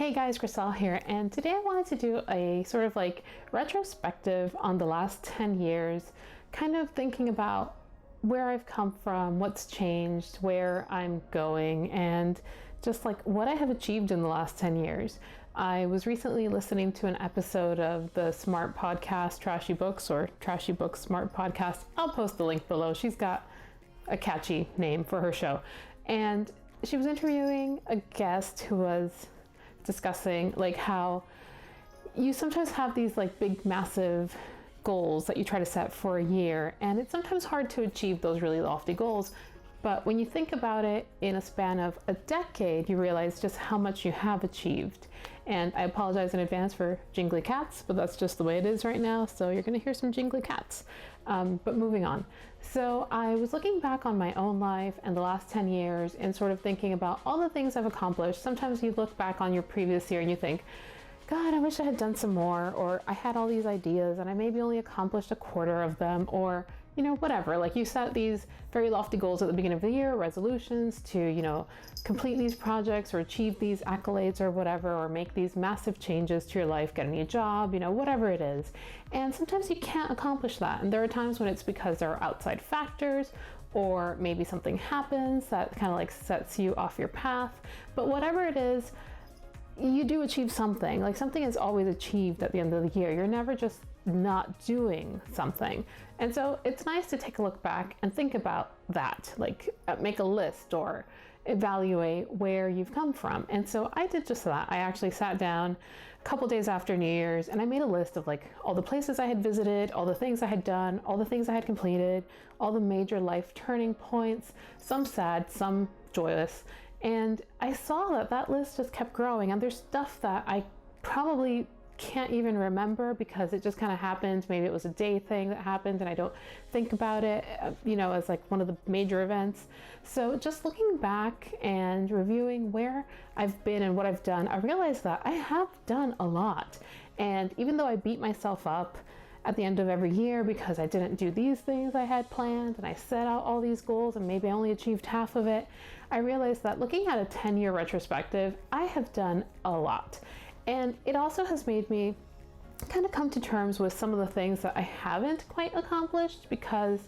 Hey guys, Chriselle here, and today I wanted to do a sort of like retrospective on the last 10 years, kind of thinking about where I've come from, what's changed, where I'm going, and just like what I have achieved in the last 10 years. I was recently listening to an episode of the Smart Podcast Trashy Books, or Trashy Books Smart Podcast. I'll post the link below. She's got a catchy name for her show. And she was interviewing a guest who was discussing like how you sometimes have these like big massive goals that you try to set for a year, and it's sometimes hard to achieve those really lofty goals. But when you think about it in a span of a decade, you realize just how much you have achieved. And I apologize in advance for jingly cats, but that's just the way it is right now. So you're going to hear some jingly cats. But moving on. So I was looking back on my own life and the last 10 years and sort of thinking about all the things I've accomplished. Sometimes you look back on your previous year and you think, God, I wish I had done some more, or I had all these ideas and I maybe only accomplished a quarter of them, or whatever. Like you set these very lofty goals at the beginning of the year, resolutions to, complete these projects or achieve these accolades or whatever, or make these massive changes to your life, get a new job, whatever it is. And sometimes you can't accomplish that. And there are times when it's because there are outside factors, or maybe something happens that kind of like sets you off your path. But whatever it is, you do achieve something. Like something is always achieved at the end of the year. You're never just not doing something. And so it's nice to take a look back and think about that, like make a list or evaluate where you've come from. And so I did just that. I actually sat down a couple days after New Year's and I made a list of like all the places I had visited, all the things I had done, all the things I had completed, all the major life turning points, some sad, some joyous. And I saw that list just kept growing, and there's stuff that I probably can't even remember because it just kind of happened. Maybe it was a day thing that happened and I don't think about it, as like one of the major events. So just looking back and reviewing where I've been and what I've done, I realized that I have done a lot. And even though I beat myself up at the end of every year because I didn't do these things I had planned and I set out all these goals and maybe I only achieved half of it, I realized that looking at a 10-year retrospective, I have done a lot. And it also has made me kind of come to terms with some of the things that I haven't quite accomplished, because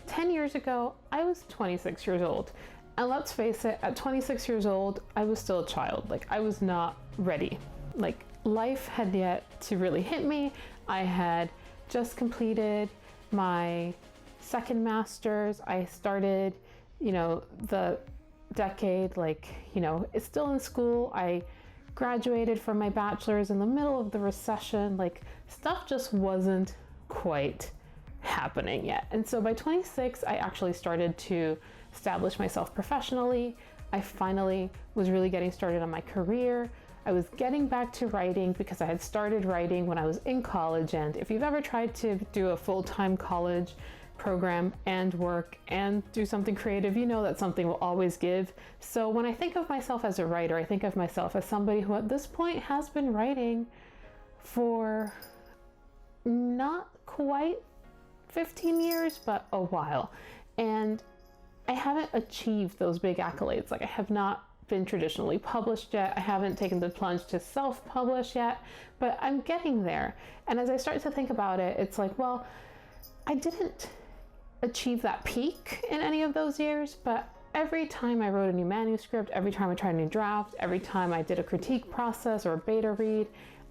10 years ago, I was 26 years old. And let's face it, at 26 years old, I was still a child. Like I was not ready. Like life had yet to really hit me. I had just completed my second master's. I started, the decade, it's still in school. I graduated from my bachelor's in the middle of the recession. Like stuff just wasn't quite happening yet. And so by 26, I actually started to establish myself professionally. I finally was really getting started on my career. I was getting back to writing because I had started writing when I was in college. And if you've ever tried to do a full-time college program and work and do something creative, you know that something will always give. So when I think of myself as a writer, I think of myself as somebody who at this point has been writing for not quite 15 years, but a while. And I haven't achieved those big accolades. Like I have not been traditionally published yet. I haven't taken the plunge to self-publish yet, but I'm getting there. And as I start to think about it, it's like, well, I didn't achieve that peak in any of those years, but every time I wrote a new manuscript, every time I tried a new draft, every time I did a critique process or a beta read,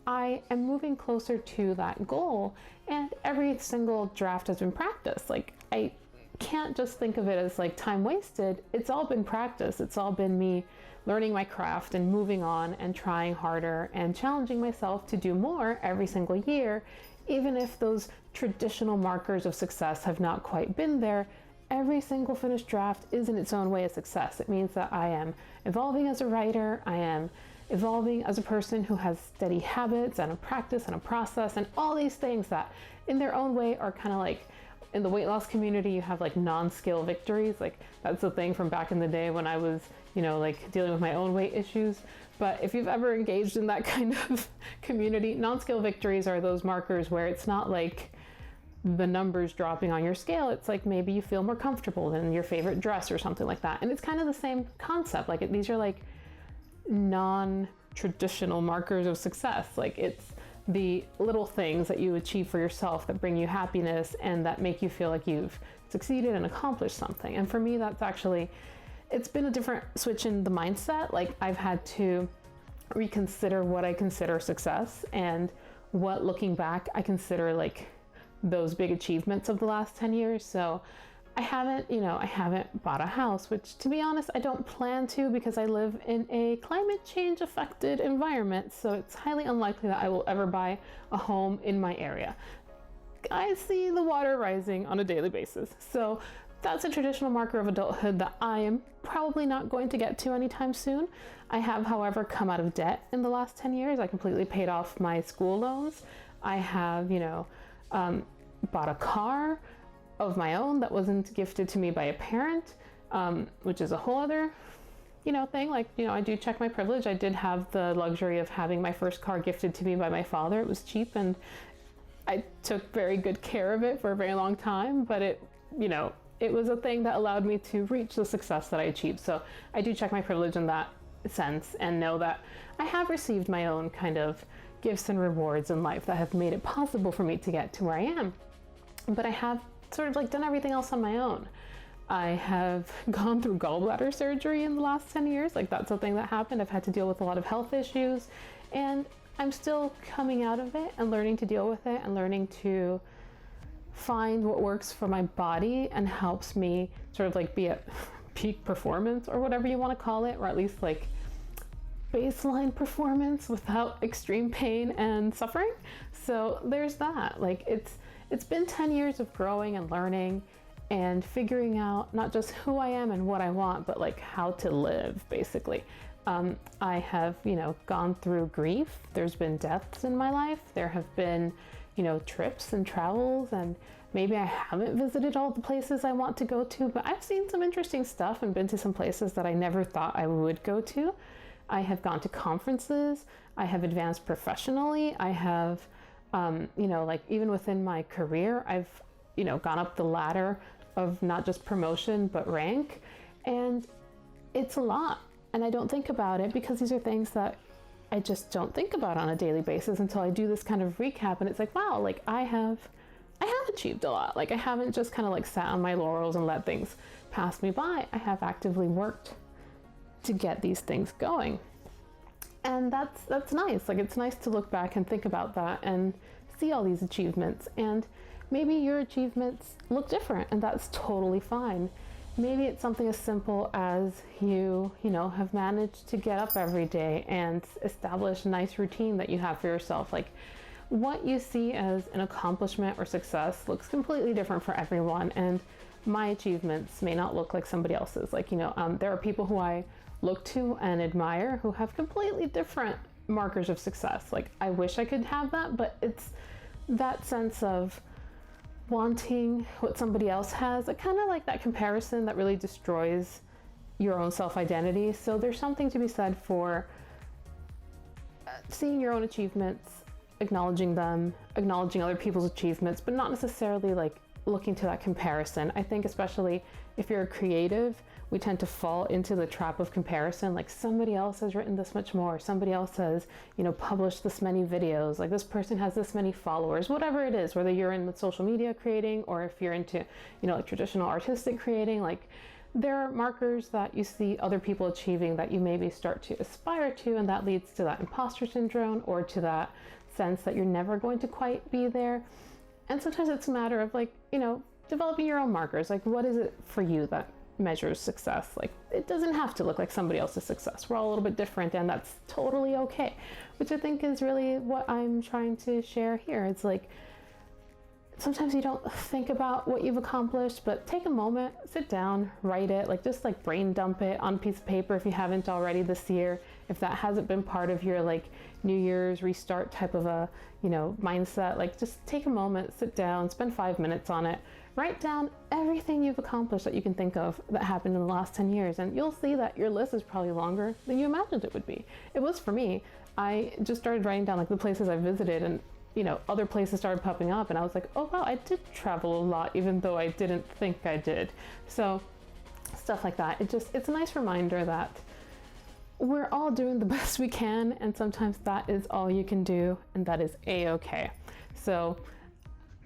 I am moving closer to that goal. And every single draft has been practiced. Like I can't just think of it as like time wasted. It's all been practice. It's all been me learning my craft and moving on and trying harder and challenging myself to do more every single year. Even if those traditional markers of success have not quite been there, every single finished draft is in its own way a success. It means that I am evolving as a writer. I am evolving as a person who has steady habits and a practice and a process and all these things that in their own way are kind of like, in the weight loss community, you have like non-skill victories. Like that's the thing from back in the day when I was, like dealing with my own weight issues. But if you've ever engaged in that kind of community, non-skill victories are those markers where it's not like the numbers dropping on your scale. It's like maybe you feel more comfortable in your favorite dress or something like that. And it's kind of the same concept. Like these are like non traditional markers of success. Like it's the little things that you achieve for yourself that bring you happiness and that make you feel like you've succeeded and accomplished something. And for me, that's actually, it's been a different switch in the mindset. Like I've had to reconsider what I consider success and what, looking back, I consider like those big achievements of the last 10 years. So I haven't bought a house, which to be honest, I don't plan to because I live in a climate change affected environment. So it's highly unlikely that I will ever buy a home in my area. I see the water rising on a daily basis. So that's a traditional marker of adulthood that I am probably not going to get to anytime soon. I have, however, come out of debt in the last 10 years. I completely paid off my school loans. I have, bought a car of my own that wasn't gifted to me by a parent, which is a whole other, thing. Like, I do check my privilege. I did have the luxury of having my first car gifted to me by my father. It was cheap and I took very good care of it for a very long time, but it was a thing that allowed me to reach the success that I achieved. So I do check my privilege in that sense and know that I have received my own kind of gifts and rewards in life that have made it possible for me to get to where I am. But I have sort of like done everything else on my own. I have gone through gallbladder surgery in the last 10 years. Like that's something that happened. I've had to deal with a lot of health issues and I'm still coming out of it and learning to deal with it and learning to find what works for my body and helps me sort of like be at peak performance or whatever you want to call it, or at least like baseline performance without extreme pain and suffering. So there's that. Like it's been 10 years of growing and learning and figuring out not just who I am and what I want, but like how to live basically. I have, gone through grief. There's been deaths in my life. There have been, trips and travels, and maybe I haven't visited all the places I want to go to, but I've seen some interesting stuff and been to some places that I never thought I would go to. I have gone to conferences. I have advanced professionally. I have, like even within my career, I've, gone up the ladder of not just promotion, but rank. And it's a lot. And I don't think about it because these are things that I just don't think about on a daily basis until I do this kind of recap. And it's like, wow, like I have achieved a lot. Like I haven't just kind of like sat on my laurels and let things pass me by. I have actively worked to get these things going. And that's nice. Like it's nice to look back and think about that and see all these achievements. And maybe your achievements look different and that's totally fine. Maybe it's something as simple as you have managed to get up every day and establish a nice routine that you have for yourself. Like what you see as an accomplishment or success looks completely different for everyone. And my achievements may not look like somebody else's. Like, there are people who I look to and admire who have completely different markers of success. Like I wish I could have that, but it's that sense of wanting what somebody else has, kind of like that comparison that really destroys your own self-identity. So there's something to be said for seeing your own achievements, acknowledging them, acknowledging other people's achievements, but not necessarily like looking to that comparison. I think especially if you're a creative, we tend to fall into the trap of comparison. Like somebody else has written this much more, somebody else has, published this many videos, like this person has this many followers, whatever it is, whether you're in social media creating or if you're into, like traditional artistic creating, like there are markers that you see other people achieving that you maybe start to aspire to, and that leads to that imposter syndrome or to that sense that you're never going to quite be there. And sometimes it's a matter of like, developing your own markers. Like what is it for you that measures success? Like it doesn't have to look like somebody else's success. We're all a little bit different and that's totally okay, which I think is really what I'm trying to share here. It's like sometimes you don't think about what you've accomplished, but take a moment, sit down, write it, like just like brain dump it on a piece of paper if you haven't already this year. If that hasn't been part of your like New Year's restart type of a, mindset, like just take a moment, sit down, spend 5 minutes on it, write down everything you've accomplished that you can think of that happened in the last 10 years. And you'll see that your list is probably longer than you imagined it would be. It was for me. I just started writing down like the places I visited and other places started popping up and I was like, oh wow, I did travel a lot even though I didn't think I did. So stuff like that. It's a nice reminder that we're all doing the best we can, and sometimes that is all you can do, and that is a-okay. So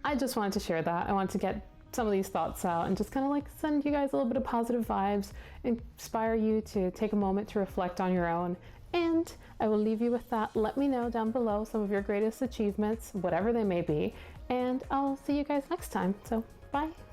I just wanted to share that. I wanted to get some of these thoughts out and just kind of like send you guys a little bit of positive vibes, inspire you to take a moment to reflect on your own. And I will leave you with that. Let me know down below some of your greatest achievements, whatever they may be, and I'll see you guys next time. So bye.